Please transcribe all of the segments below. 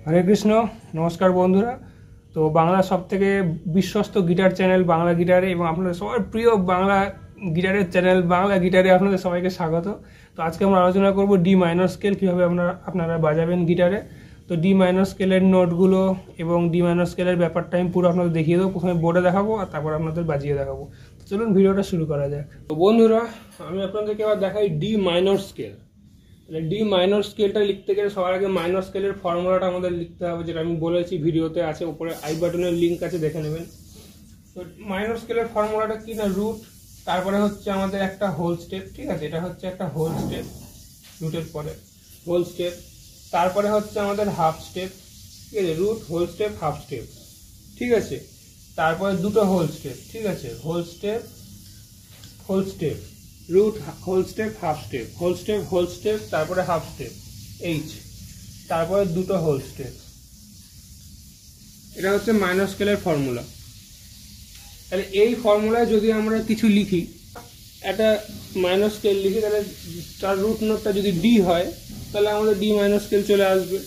হরে কৃষ্ণ। নমস্কার বন্ধুরা। তো বাংলা সবথেকে বিশ্বস্ত গিটার চ্যানেল বাংলা গিটারে এবং আপনাদের সবার প্রিয় বাংলা গিটারের চ্যানেল বাংলা গিটারে আপনাদের সবাইকে স্বাগত। তো আজকে আমরা আলোচনা করব ডি মাইনর স্কেল কীভাবে আপনারা বাজাবেন গিটারে। তো ডি মাইনর স্কেলের নোটগুলো এবং ডি মাইনর স্কেলের ব্যাপারটা আমি পুরো আপনাদের দেখিয়ে দেবো। প্রথমে বোর্ডে দেখাবো আর তারপর আপনাদের বাজিয়ে দেখাবো। তো চলুন ভিডিওটা শুরু করা যাক। তো বন্ধুরা, আমি আপনাদেরকে এবার দেখাই D minor scale. D minor স্কেলটা লিখতে গেলে সবার আগে মাইনর স্কেলের ফর্মুলাটা আমাদের লিখতে হবে, যেটা আমি বলেছি ভিডিওতে আছে, উপরে আই বাটনের লিঙ্ক আছে, দেখে নেবেন। তো মাইনর স্কেলের ফর্মুলাটা কি না, রুট, তারপরে হচ্ছে আমাদের একটা হোল স্টেপ, ঠিক আছে, এটা হচ্ছে একটা হোল স্টেপ, রুটের পরে হোল স্টেপ, তারপরে হচ্ছে আমাদের হাফ স্টেপ, ঠিক আছে, root whole step half step, ঠিক আছে, তারপরে দুটো হোল স্টেপ, ঠিক আছে, whole step whole step, root whole step half step, whole step তারপরে হাফ স্টেপ এইচ, তারপরে দুটো হোল স্টেপ। এটা হচ্ছে মাইনর স্কেলের ফর্মুলা। তাহলে এই ফর্মুলায় যদি আমরা কিছু লিখি, একটা মাইনর স্কেল লিখি, তাহলে তার রুট নোটটা যদি ডি হয় তাহলে আমাদের ডি মাইনর স্কেল চলে আসবে।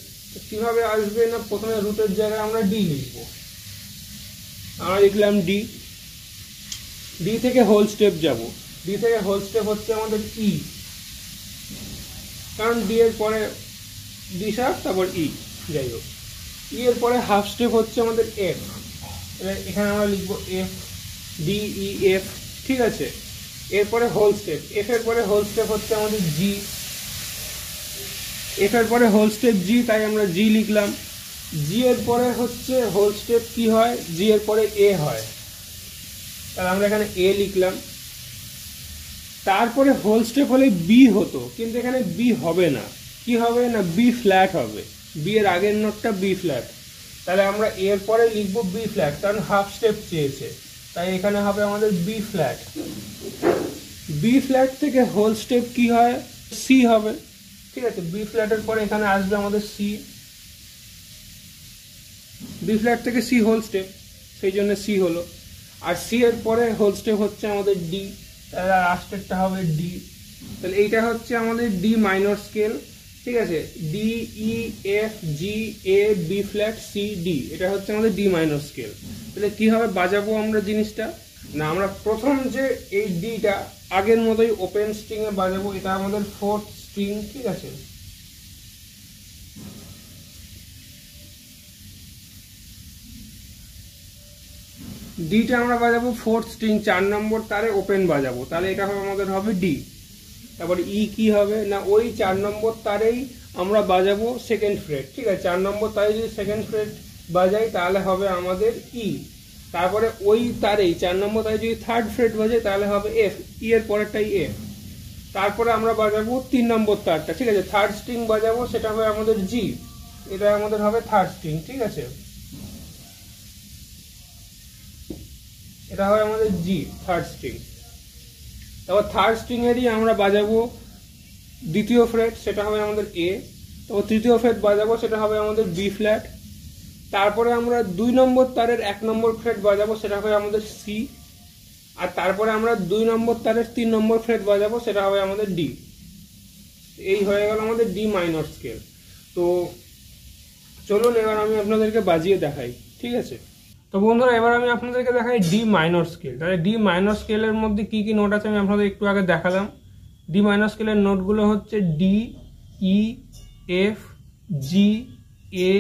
কিভাবে আসবে না, প্রথমে রুটের জায়গায় আমরা ডি লিখবো। আমরা লিখলাম ডি, ডি থেকে হোল স্টেপ যাব, ডি থেকে হোল স্টেপ হচ্ছে আমাদের ই, কারণ ডি এর পরে ডি শার্প তারপর ই, যাই হোক, ই এর পরে হাফ স্টেপ হচ্ছে আমাদের এফ, এখানে আমরা লিখবো এফ, ডি ই এফ, ঠিক আছে। এরপরে হোল স্টেপ, এফ এর পরে হোল স্টেপ হচ্ছে আমাদের জি, এফ এর পরে হোল স্টেপ জি, তাই আমরা জি লিখলাম। জি এর পরে হচ্ছে হোল স্টেপ কি হয়, জি এর পরে এ হয়, তাহলে আমরা এখানে এ লিখলাম। তারপরে হোল স্টেপ হলে বি হতো, কিন্তু এখানে বি হবে না। কি হবে না, বি ফ্ল্যাট হবে, বি এর আগের নোটটা বি ফ্ল্যাট, তাহলে আমরা এর পরে লিখবো বি ফ্ল্যাট, কারণ হাফ স্টেপ চেয়েছে, তাই এখানে হবে আমাদের বি ফ্ল্যাট। বি ফ্ল্যাট থেকে হোল স্টেপ কি হয়, সি হবে, ঠিক আছে। বি ফ্ল্যাটের পরে এখানে আসবে আমাদের সি, বি ফ্ল্যাট থেকে সি হোল স্টেপ, সেই জন্য সি হলো। আর সি এর পরে হোল স্টেপ হচ্ছে আমাদের ডি, তাহলে লাস্টেরটা হবে ডি। তাহলে এইটা হচ্ছে আমাদের ডি মাইনর স্কেল, ঠিক আছে। D E F G A B flat C D, এটা হচ্ছে আমাদের ডি মাইনর স্কেল। তাহলে কিভাবে বাজাবো আমরা জিনিসটা না, আমরা প্রথম যে এই ডিটা আগের মতোই ওপেন স্ট্রিং এ বাজাবো, এটা আমাদের ফোর্থ স্ট্রিং, ঠিক আছে। ডিটা আমরা বাজাবো ফোর্থ স্ট্রিং, 4 নম্বর তারে ওপেন বাজাবো, তাহলে এটা হবে আমাদের হবে ডি। তারপর ই কি হবে না, ওই 4 নম্বর তারেই আমরা বাজাবো সেকেন্ড ফ্রেট, ঠিক আছে। 4 নম্বর তারে যদি সেকেন্ড ফ্রেট বাজাই তাহলে হবে আমাদের ই। তারপরে ওই তারেই 4 নম্বর তারে যদি থার্ড ফ্রেট বাজাই তাহলে হবে এফ, ই এর পরেরটাই এফ। তারপরে আমরা বাজাবো 3 নম্বর তারটা, ঠিক আছে, থার্ড স্ট্রিং বাজাবো, সেটা হবে আমাদের জি, এটা আমাদের হবে থার্ড স্ট্রিং, ঠিক আছে, এটা হবে আমাদের জি থার্ড স্ট্রিং। তারপর থার্ড স্ট্রিং এরই আমরা বাজাবো দ্বিতীয় ফ্রেট, সেটা হবে আমাদের এ। তারপর তৃতীয় ফ্রেট বাজাবো, সেটা হবে আমাদের বি ফ্ল্যাট। তারপরে আমরা 2 নম্বর তারের 1 নম্বর ফ্রেট বাজাবো, সেটা হবে আমাদের সি। আর তারপরে আমরা 2 নম্বর তারের 3 নম্বর ফ্রেট বাজাবো, সেটা হবে আমাদের ডি। এই হয়ে গেল আমাদের ডি মাইনর স্কেল। তো চলুন এবার আমি আপনাদেরকে বাজিয়ে দেখাই, ঠিক আছে। তো বন্ধুরা, এবার আমি আপনাদেরকে দেখাই ডি মাইনর স্কেল। তাহলে ডি মাইনর স্কেলের মধ্যে কি কি নোট আছে আমি আপনাদের একটু আগে দেখালাম। ডি মাইনর স্কেলের নোটগুলো হচ্ছে D E F G A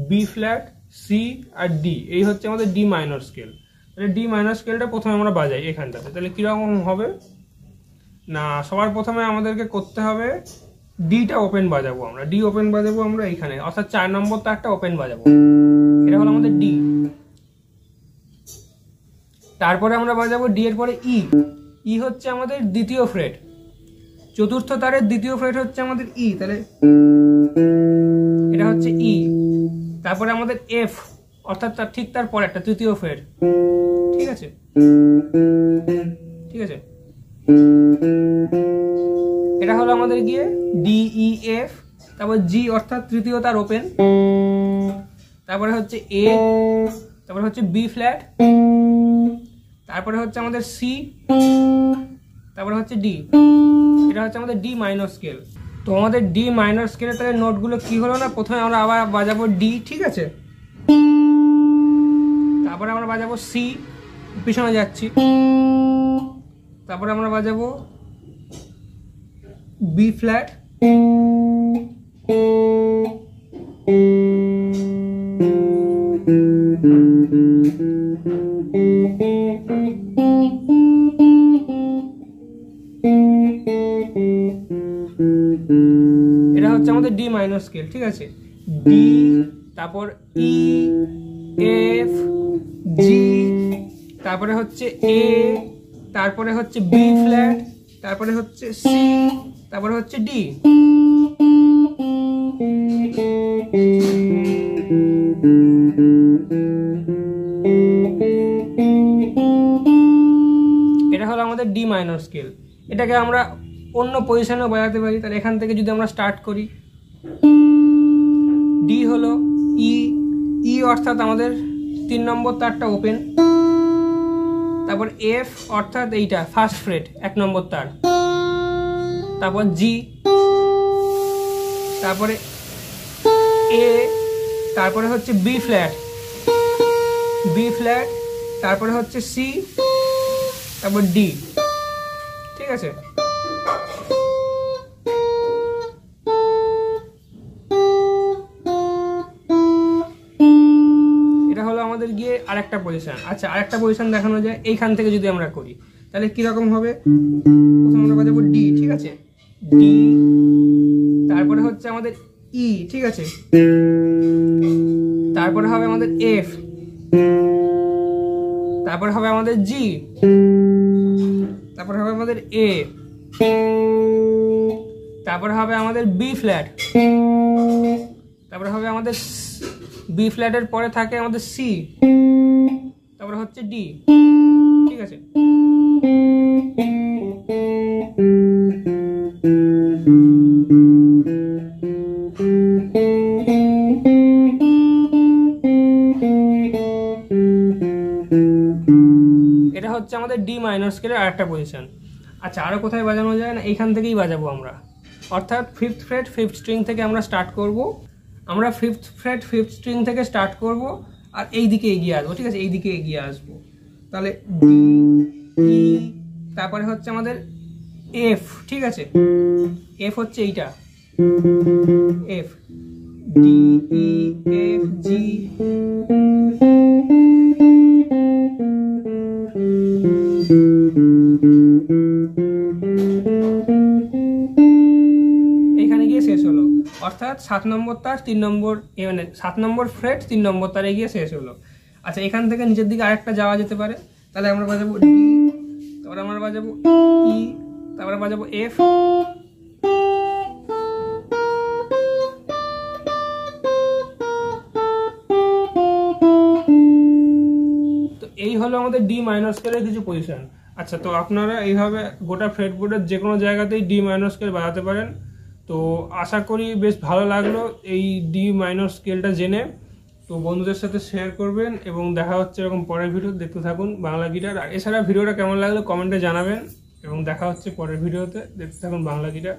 B flat C R D, এই হচ্ছে আমাদের ডি মাইনর স্কেল। তাহলে ডি মাইনর স্কেলটা প্রথমে আমরা বাজাই এখানটাতে। তাহলে কীরকম হবে না, সবার প্রথমে আমাদেরকে করতে হবে ডিটা ওপেন বাজাবো, আমরা ডি ওপেন বাজাবো আমরা এইখানে, অর্থাৎ 4 নম্বর তারটা ওপেন বাজাবো, এটা হলো আমাদের ডি। তারপরে আমরা বাজাবো ডি এর পরে ই, ই হচ্ছে আমাদের দ্বিতীয় ফ্রেট, চতুর্থ তারের দ্বিতীয় ফ্রেট হচ্ছে আমাদের ই, তাহলে এটা হচ্ছে ই। তারপরে আমাদের এফ, অর্থাৎ তার ঠিক তার পরে একটা তৃতীয় ফ্রেট, ঠিক আছে, ঠিক আছে, এটা হলো আমাদের গিয়ে ডি ই এফ। তারপর জি অর্থাৎ তৃতীয় তার ওপেন, তারপরে হচ্ছে এ, তারপরে হচ্ছে বি ফ্ল্যাট, তারপরে হচ্ছে আমাদের সি, তারপরে হচ্ছে ডি, এটা হচ্ছে আমাদের ডি মাইনর স্কেল। তো তো আমাদের ডি মাইনর স্কেলের তাহলে নোটগুলো কি হলো না, প্রথমে আমরা আবার বাজাবো ডি, ঠিক আছে, তারপরে আমরা বাজাবো সি, পিছনে যাচ্ছি, তারপরে আমরা বাজাবো বি ফ্ল্যাট, এটা হচ্ছে আমাদের ডি মাইনর স্কেল, ঠিক আছে। ডি, তারপর ই, এফ, জি, তারপরে হচ্ছে এ, তারপরে হচ্ছে বি ফ্ল্যাট, তারপরে হচ্ছে সি, তারপরে হচ্ছে ডি। এটা হলো আমাদের ডি মাইনর স্কেল। এটাকে আমরা অন্য পজিশনেও বাজাতে পারি। তাহলে এখান থেকে যদি আমরা স্টার্ট করি, ডি হলো ই, ই অর্থাৎ আমাদের 3 নম্বর তারটা ওপেন, তারপর এফ অর্থাৎ এইটা ফার্স্ট ফ্রেট 1 নম্বর তার, তারপর জি, তারপরে এ, তারপরে হচ্ছে বি ফ্ল্যাট, বি ফ্ল্যাট, তারপরে হচ্ছে সি, তারপর ডি, ঠিক আছে। এটা হলো আমাদের গিয়ে আরেকটা পজিশন। আচ্ছা, আরেকটা পজিশন দেখানো যায় এইখান থেকে যদি আমরা করি, তাহলে কিরকম হবে? প্রথমে আমরা বাজাবো ডি, ঠিক আছে, ডি, তারপরে হচ্ছে আমাদের ই, ঠিক আছে, তারপরে হবে আমাদের এফ, তারপরে হবে আমাদের জি, তারপরে হবে আমাদের এ, তারপরে হবে আমাদের বি ফ্ল্যাট, তারপরে হবে আমাদের বি ফ্ল্যাটের পরে থাকে আমাদের সি, তারপরে হচ্ছে ডি, ঠিক আছে। এটা হচ্ছে আমাদের ডি মাইনর স্কেলের আরেকটা পজিশন। আচ্ছা, আরো কোথায় বাজানো যায় না, এইখান থেকেই বাজাবো আমরা, অর্থাৎ 5th ফ্রেট 5th স্ট্রিং থেকে আমরা স্টার্ট করব। আমরা 5th ফ্রেট 5th স্ট্রিং থেকে স্টার্ট করব আর এই দিকে এগিয়ে আসবো, ঠিক আছে, এই দিকে এগিয়ে আসবো। তাহলে ডি, ই, তারপরে হচ্ছে আমাদের এফ, ঠিক আছে, এফ হচ্ছে এইটা, এফ, ডি, ই, এফ, জি, এইখানে গিয়ে শেষ হলো, অর্থাৎ 7 নম্বর তার 3 নম্বর, মানে 7 নম্বর ফ্রেট 3 নম্বর তারে গিয়ে শেষ হলো। আচ্ছা, এখান থেকে নিচের দিকে আরেকটা যাওয়া যেতে পারে। তাহলে আমরা বাজাবো ডি, তারপরে আমরা বাজাবো ই, তারপরে বাজাবো এফ, তো এই হলো আমাদের ডি মাইনর স্কেলের কিছু পজিশন। আচ্ছা, তো আপনারা এইভাবে গোটা ফ্রেটবোর্ডের যে কোনো জায়গাতেই ডি মাইনর স্কেল বাজাতে পারেন। তো আশা করি বেশ ভালো লাগলো এই ডি মাইনর স্কেলটা জেনে। তো বন্ধুদের সাথে শেয়ার করবেন এবং দেখা হচ্ছে এরকম পরের ভিডিও। দেখতে থাকুন বাংলা গিটার। আর এছাড়া ভিডিওটা কেমন লাগলো কমেন্টে জানাবেন এবং দেখা হচ্ছে পরের ভিডিওতে। দেখতে থাকুন বাংলা গিটার।